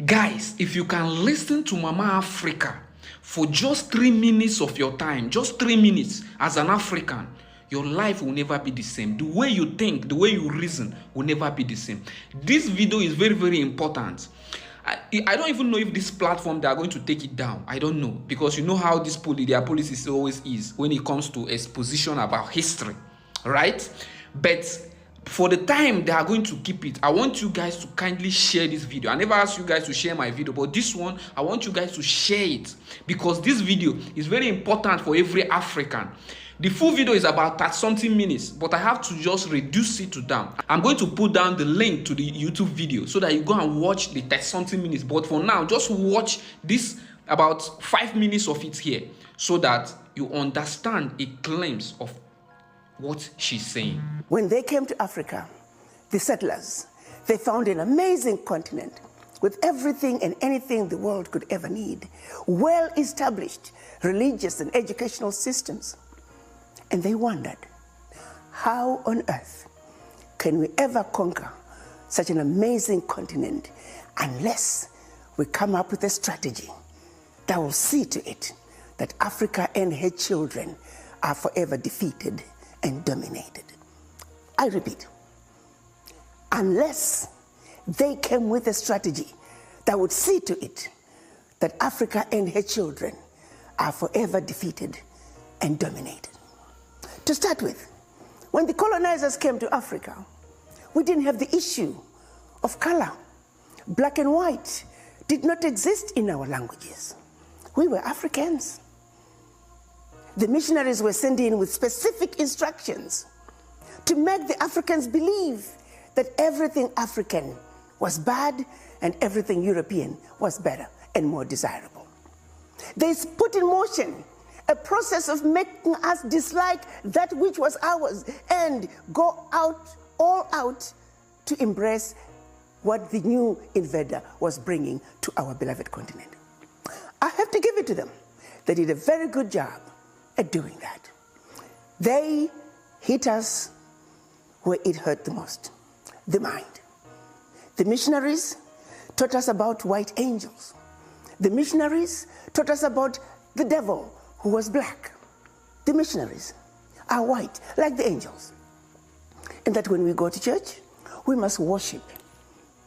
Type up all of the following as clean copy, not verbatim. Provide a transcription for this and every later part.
Guys, if you can listen to Mama Africa for just 3 minutes of your time, just 3 minutes as an African, your life will never be the same. The way you think, the way you reason will never be the same. This video is very, very important. I don't even know if this platform, they are going to take it down. I don't know, because you know how this their policy always is when it comes to exposition about history, right? But for the time they are going to keep it, I want you guys to kindly share this video. I never asked you guys to share my video, but this one, I want you guys to share it, because this video is very important for every African. The full video is about 30-something minutes, but I have to just reduce it to down. I'm going to put down the link to the YouTube video so that you go and watch the 30-something minutes. But for now, just watch this about 5 minutes of it here so that you understand a glimpse of what she's saying. When they came to Africa, the settlers, they found an amazing continent with everything and anything the world could ever need. Well-established religious and educational systems. And they wondered, how on earth can we ever conquer such an amazing continent unless we come up with a strategy that will see to it that Africa and her children are forever defeated and dominated. I repeat, unless they came with a strategy that would see to it that Africa and her children are forever defeated and dominated. To start with, when the colonizers came to Africa, we didn't have the issue of color. Black and white did not exist in our languages. We were Africans. The missionaries were sent in with specific instructions to make the Africans believe that everything African was bad and everything European was better and more desirable. They put in motion a process of making us dislike that which was ours and go all out to embrace what the new invader was bringing to our beloved continent. I have to give it to them. They did a very good job at doing that. They hit us where it hurt the most, the mind. The missionaries taught us about white angels. The missionaries taught us about the devil who was black. The missionaries are white, like the angels. And that when we go to church, we must worship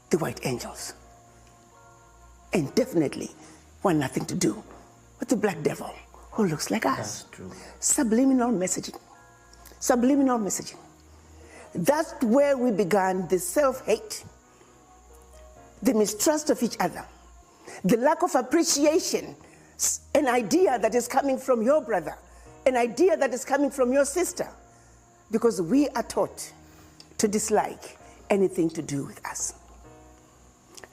the white angels. And definitely want nothing to do with the black devil who looks like us. That's true. Subliminal messaging. Subliminal messaging. That's where we began the self-hate, the mistrust of each other, the lack of appreciation, an idea that is coming from your brother, an idea that is coming from your sister, because we are taught to dislike anything to do with us.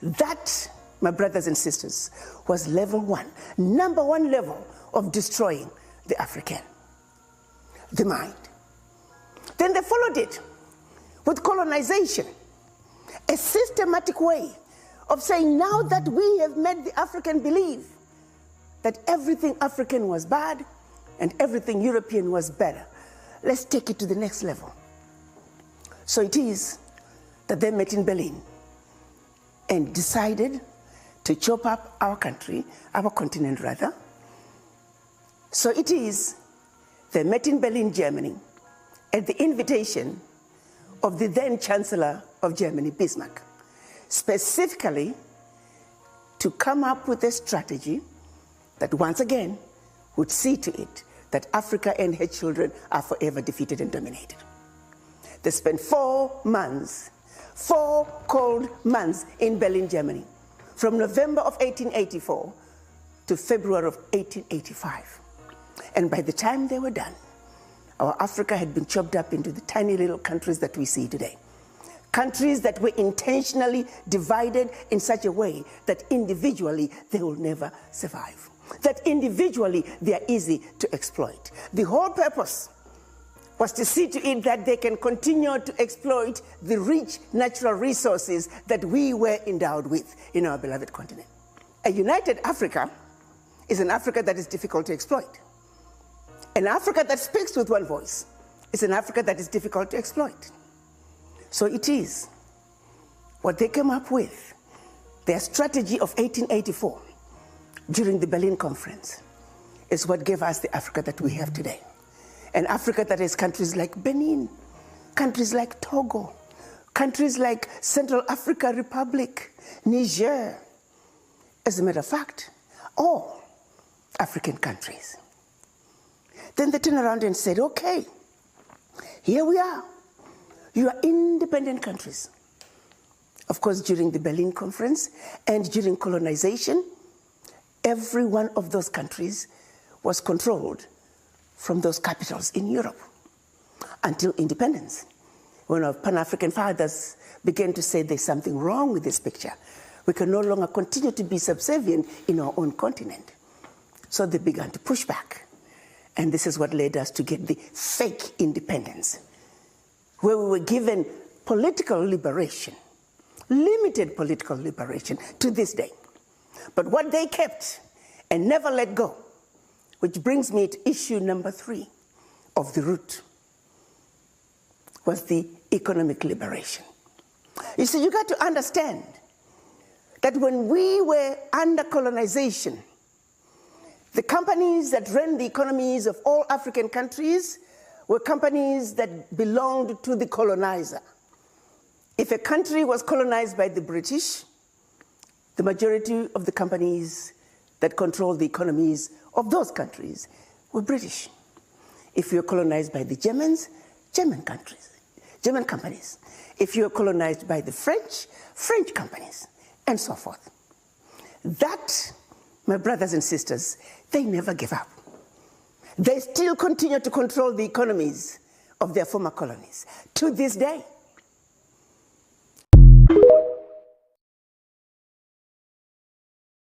That, my brothers and sisters, was level one, number one level of destroying the African, the mind. Then they followed it with colonization, a systematic way of saying now that we have made the African believe that everything African was bad and everything European was better. Let's take it to the next level. So it is that they met in Berlin and decided to chop up our country, our continent rather. So it is they met in Berlin, Germany, at the invitation of the then Chancellor of Germany, Bismarck, specifically to come up with a strategy that once again would see to it that Africa and her children are forever defeated and dominated. They spent 4 months, 4 cold months in Berlin, Germany, from November of 1884 to February of 1885. And by the time they were done, our Africa had been chopped up into the tiny little countries that we see today. Countries that were intentionally divided in such a way that individually they will never survive. That individually they are easy to exploit. The whole purpose was to see to it that they can continue to exploit the rich natural resources that we were endowed with in our beloved continent. A united Africa is an Africa that is difficult to exploit. An Africa that speaks with one voice is an Africa that is difficult to exploit. So it is what they came up with Their strategy of 1884 during the Berlin Conference is what gave us the Africa that we have today. An Africa that has countries like Benin, countries like Togo, countries like Central African Republic, Niger. As a matter of fact, all African countries. Then they turned around and said, okay, here we are. You are independent countries. Of course, during the Berlin Conference and during colonization, every one of those countries was controlled from those capitals in Europe until independence, when our Pan-African fathers began to say there's something wrong with this picture. We can no longer continue to be subservient in our own continent. So they began to push back. And this is what led us to get the fake independence, where we were given political liberation, limited political liberation to this day. But what they kept and never let go, which brings me to issue number 3 of the root, was the economic liberation. You see, you got to understand that when we were under colonization, the companies that ran the economies of all African countries were companies that belonged to the colonizer. If a country was colonized by the British, the majority of the companies that controlled the economies of those countries were British. If you were colonized by the Germans, German companies. If you were colonized by the French, French companies, and so forth. That, my brothers and sisters, they never gave up. They still continue to control the economies of their former colonies to this day.